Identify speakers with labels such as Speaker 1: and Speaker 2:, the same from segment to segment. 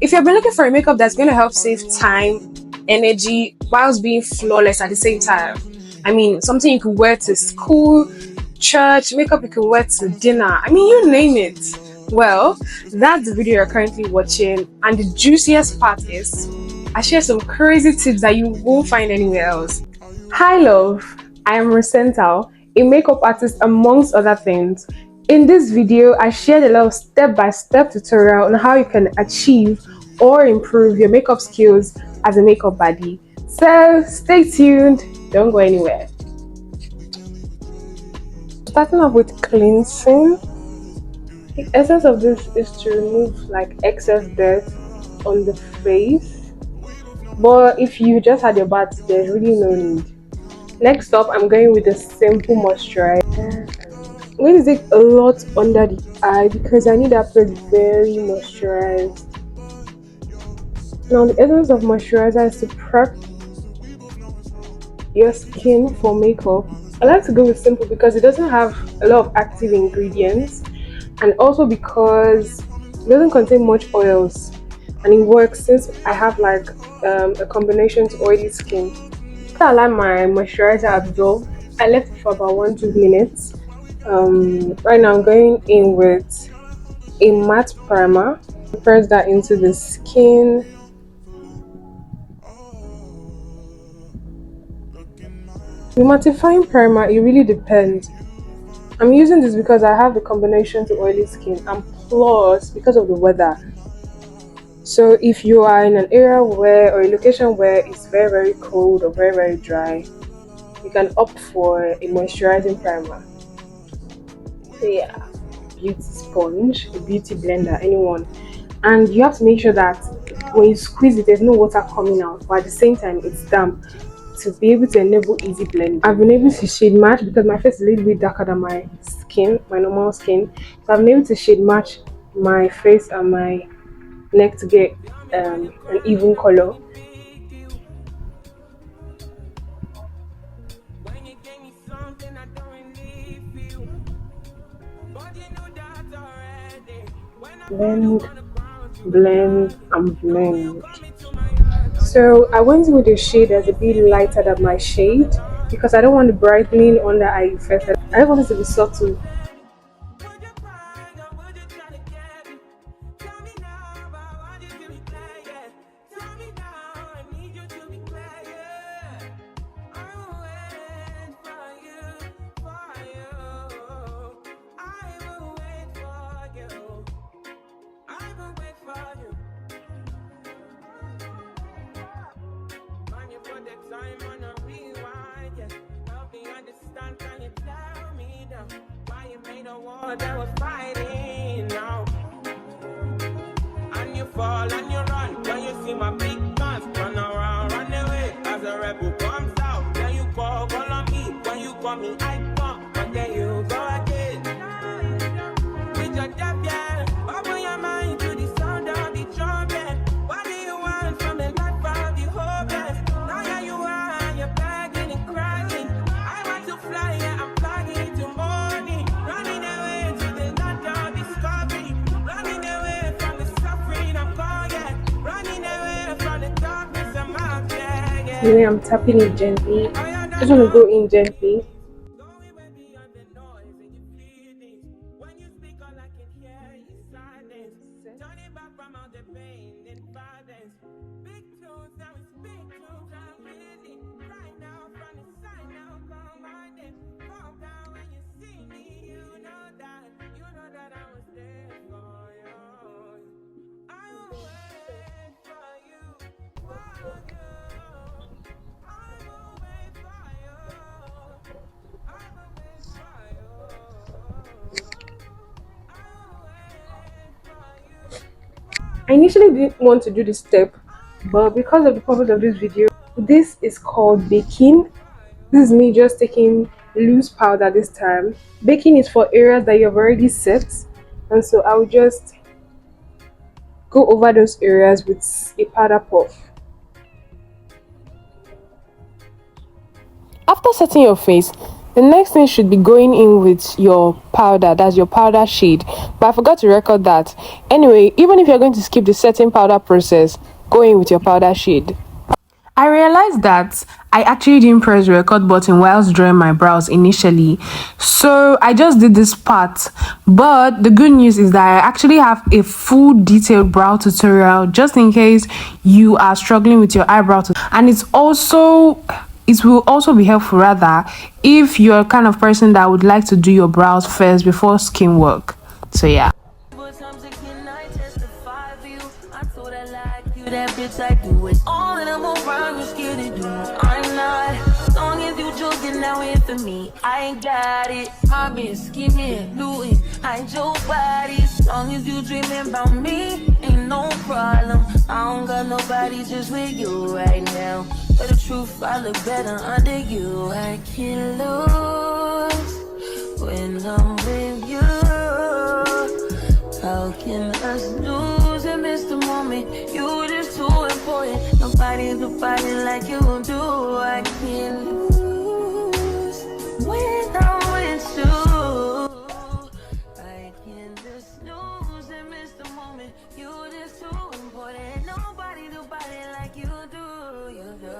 Speaker 1: If you've been looking for a makeup that's going to help save time, energy, whilst being flawless at the same time, I mean, something you can wear to school, church, makeup you can wear to dinner, I mean, you name it. Well, that's the video you're currently watching, and the juiciest part is I share some crazy tips that you won't find anywhere else. Hi love, I am Rosental, a makeup artist amongst other things. In this video, I shared a lot of step-by-step tutorial on how you can achieve or improve your makeup skills as a makeup baddie. So stay tuned, don't go anywhere. Starting off with cleansing. The essence of this is to remove like excess dirt on the face. But if you just had your bath, there's really no need. Next up, I'm going with a simple moisturizer. I'm going to take a lot under the eye because I need that place very moisturized. Now, the essence of moisturizer is to prep your skin for makeup. I like to go with simple because it doesn't have a lot of active ingredients, and also because it doesn't contain much oils, and it works since I have like a combination to oily skin. After I let my moisturizer absorb, I left it for about 1-2 minutes. Right now I'm going in with a matte primer. Press that into the skin. The mattifying primer, it really depends. I'm using this because I have the combination to oily skin, and plus because of the weather. So if you are in an area where, or a location where it's very cold or very dry, you can opt for a moisturizing primer. So yeah, beauty sponge, a beauty blender, anyone. And you have to make sure that when you squeeze it, there's no water coming out, but at the same time it's damp, to be able to enable easy blend. I've been able to shade match because my face is a little bit darker than my skin, my normal skin. So I've been able to shade match my face and my neck to get an even color. Blend, blend, and blend. So I went with a shade that's a bit lighter than my shade because I don't want the brightening under eye effect. I don't want it to be subtle.
Speaker 2: That was fighting now, and you fall and you run when you see my big guns. Run around, run away as a rebel comes out. Then you call on me when you call me icon, but then you go again with your death, yeah. Open your mind to the sound of the trumpet. What do you want from the life of the hopeless? Now here you are, you're begging and crying. I want to fly, yeah, I'm flying into morning. Running away to the land of discovery. Running away from the suffering I'm going, yeah. Running away from the darkness I'm out there, yeah.
Speaker 1: Anyway, I'm tapping it gently. Just want to go in gently. I initially didn't want to do this step, but because of the purpose of this video, this is called baking. This is me just taking loose powder this time. Baking is for areas that you've already set, and so I will just go over those areas with a powder puff. After setting your face, The next thing should be going in with your powder, that's your powder shade. But I forgot to record that. Anyway, even if you're going to skip the setting powder process, go in with your powder shade. I realized that I actually didn't press the record button whilst drawing my brows initially. So I just did this part. But the good news is that I actually have a full detailed brow tutorial just in case you are struggling with your eyebrow. And it will also be helpful rather if you're a kind of person that would like to do your brows first before skin work. So yeah.
Speaker 2: That bitch, I do it all and I'm around, you scared to do. I'm not, as long as you joking now in for me, I ain't got it. Mobbing, scheming, looting, hide your body. As long as you dreaming about me, ain't no problem. I don't got nobody just with you right now. But the truth, I look better under you. I can't lose when I'm with you. How can us lose and miss the moment? You just too important. Nobody like you do. I can't lose when I'm with you. I can't just lose and miss the moment. You just too important. Nobody like you do. You do.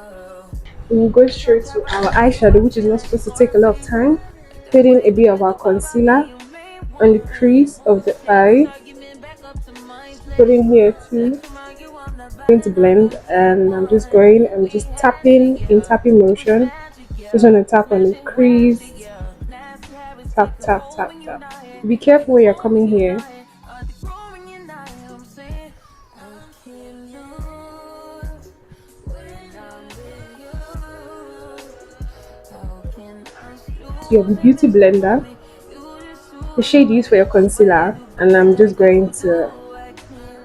Speaker 1: We'll go straight to our eyeshadow, which is not supposed to take a lot of time. Put in a bit of our concealer on the crease of the eye. Put in here too. I'm going to blend, and I'm just tapping in tapping motion. Just want to tap on the crease. Tap, tap, tap, tap. Be careful when you're coming here. Your beauty blender, the shade you use for your concealer, and I'm just going to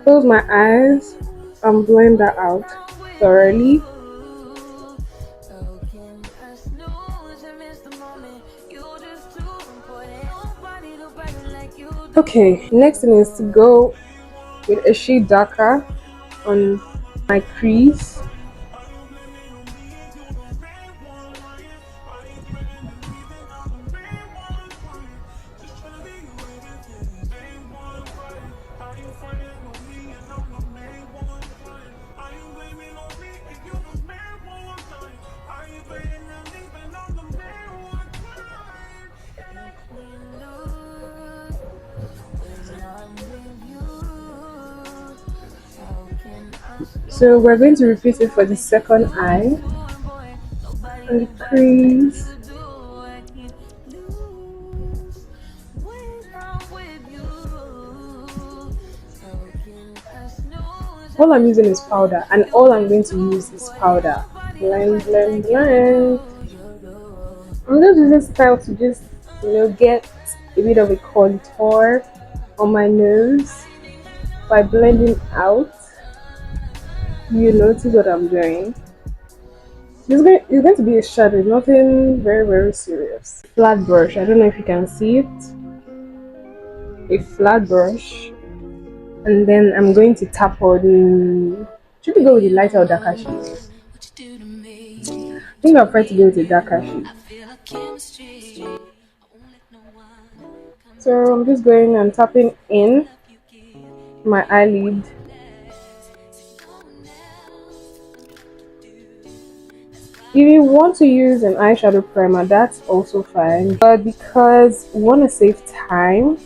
Speaker 1: close my eyes and blend that out thoroughly. Okay, next thing is to go with a shade darker on my crease. So we're going to repeat it for the second eye and the crease. All I'm using is powder, and all I'm going to use is powder. Blend, blend, blend. I'm just using style to just, get a bit of a contour on my nose by blending out. You notice what I'm doing. It's going to be a shadow, nothing very, very serious. Flat brush, I don't know if you can see it. A flat brush. And then I'm going to tap on, should we go with the lighter or darker shade? I think I'll try to go with the darker shade. So I'm just going and tapping in my eyelid. If you want to use an eyeshadow primer, that's also fine. But because we want to save time,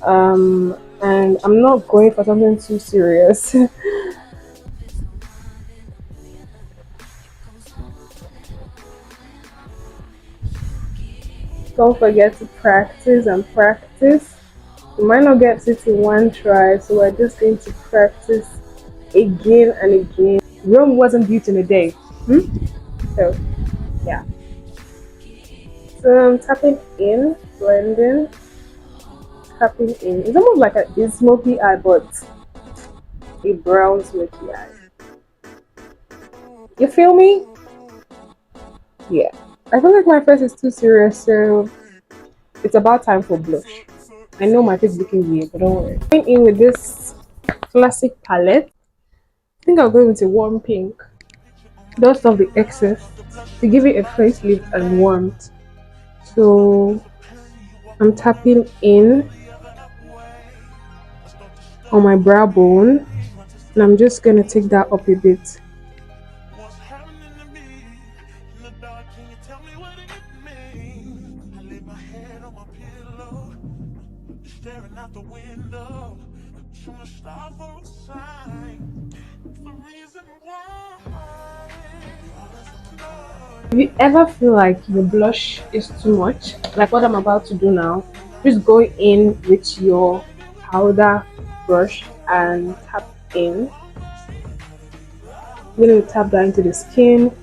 Speaker 1: and I'm not going for something too serious. Don't forget to practice and practice. You might not get it in one try, so we're just going to practice again and again. Rome wasn't built in a day. So, yeah. So I'm tapping in, blending, tapping in. It's almost like a smoky eye, but a brown smoky eye. You feel me? Yeah. I feel like my face is too serious, so it's about time for blush. I know my face is looking weird, but don't worry. Going in with this classic palette. I think I'll go with a warm pink. Dust off the excess to give it a facelift and warmth. So I'm tapping in on my brow bone, and I'm just gonna take that up a bit.
Speaker 2: What's happening to me? In the dark, can you tell me what it means? I lay my head on my pillow, staring out the window, trying to stop for a sign. The reason why.
Speaker 1: If you ever feel like your blush is too much, like what I'm about to do now, just go in with your powder brush and tap in. I'm going to tap that into the skin.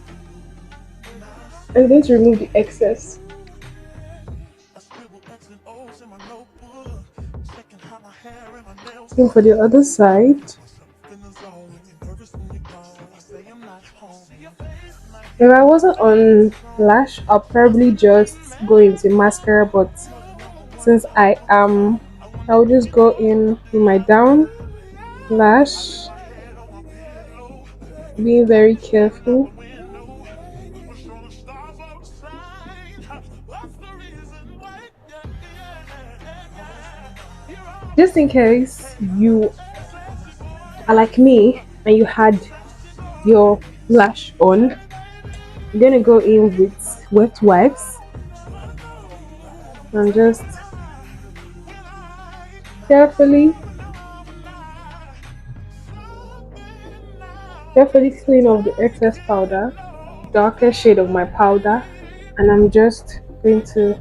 Speaker 1: I'm going to remove the excess. Same for the other side. If I wasn't on lash, I'll probably just go into mascara, but since I am, I'll just go in with my down lash, being very careful. Just in case you are like me and you had your lash on, I'm gonna go in with wet wipes and just carefully clean off the excess powder, darker shade of my powder, and I'm just going to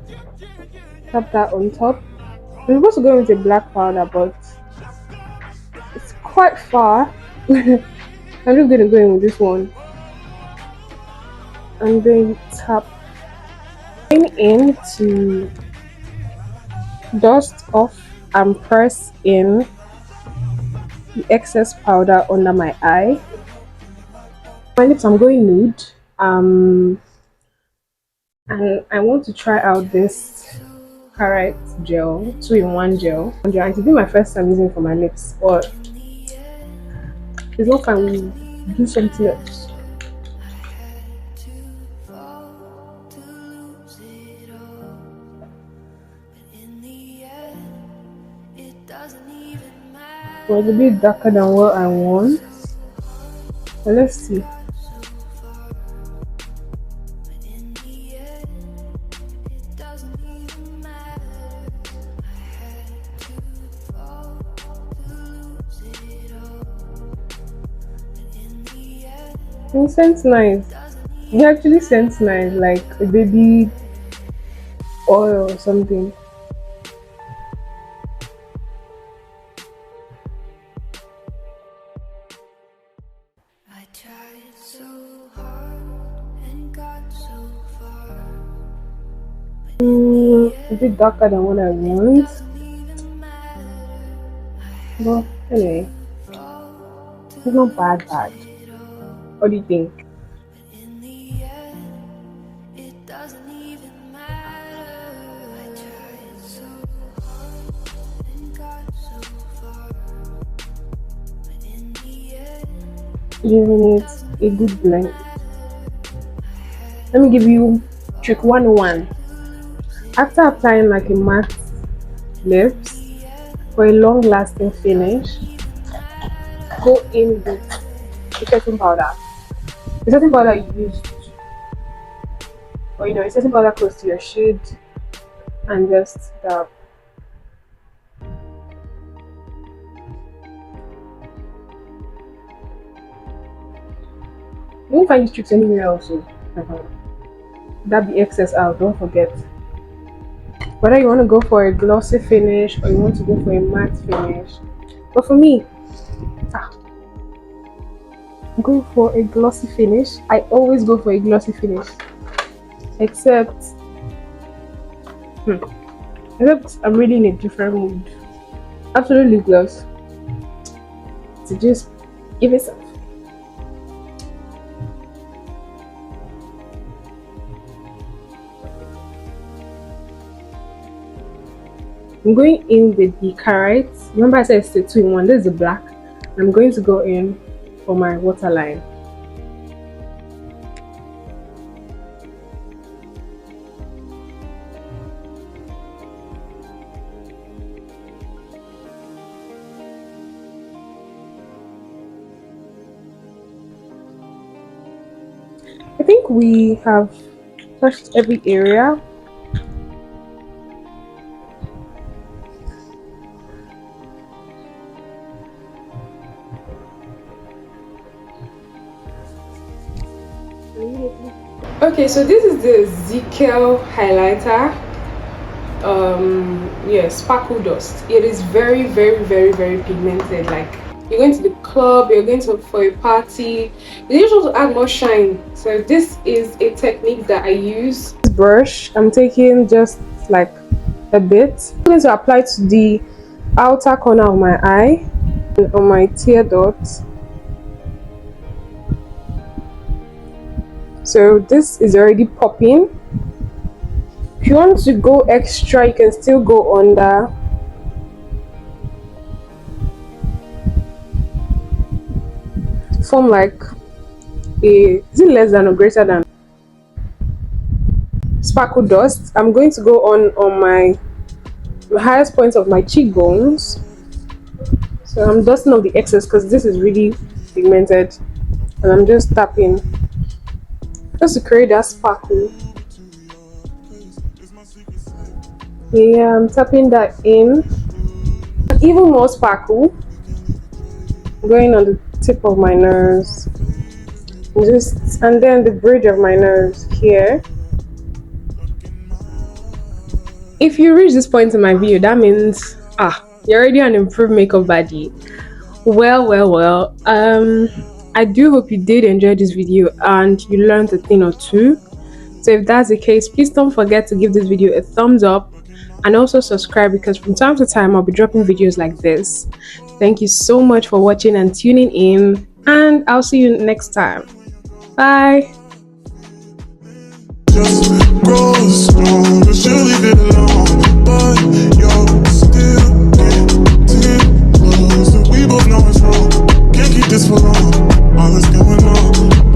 Speaker 1: tap that on top. I'm supposed to go with a black powder, but it's quite far. I'm just going to go in with this one. I'm going to tap in to dust off and press in the excess powder under my eye. My lips, I'm going nude. And I want to try out this Karite gel, 2-in-1 gel. And it's been my first time using it for my lips, but it's not fun. We do something else. It was a bit darker than what I want. But let's see. It scents nice. It actually scents nice, like a baby oil or something.
Speaker 2: I tried so hard and got so far.
Speaker 1: A bit darker than what I want. But anyway, it's not bad. What do you think? Giving it a good blend. Let me give you trick 101. After applying like a matte lips for a long lasting finish, go in with the setting powder. The setting powder you used, or a setting powder close to your shade, and just dab. You won't find these tricks anywhere else. Dab the excess out, don't forget. Whether you want to go for a glossy finish or you want to go for a matte finish. But for me, I'm going for a glossy finish. I always go for a glossy finish. Except I'm really in a different mood. Absolutely gloss. So just give it some. I'm going in with the Karite. Remember I said it's a 2-in-1. This is the black. I'm going to go in for my waterline. I think we have touched every area. Okay, so this is the Ezekiel highlighter. Yeah, sparkle dust. It is very, very, very, very pigmented. Like you're going to the club, you're going to for a party, you just want to add more shine. So this is a technique that I use. This brush, I'm taking just like a bit. I'm going to apply to the outer corner of my eye and on my tear dots. So this is already popping. If you want to go extra, you can still go under. Form like a, is it less than or greater than sparkle dust. I'm going to go on my highest point of my cheekbones. So I'm dusting off the excess because this is really pigmented, and I'm just tapping just to create that sparkle. Yeah, I'm tapping that in. Even more sparkle going on the tip of my nose, and then the bridge of my nose here. If you reach this point in my video, that means you're already an improved makeup baddie. Well, I do hope you did enjoy this video and you learned a thing or two. So if that's the case, please don't forget to give this video a thumbs up and also subscribe, because from time to time I'll be dropping videos like this. Thank you so much for watching and tuning in, and I'll see you next time. Bye. Just grow strong, but you leave it alone. But you're still getting close, and we both know it's wrong. Can't keep this for long. All that's going on.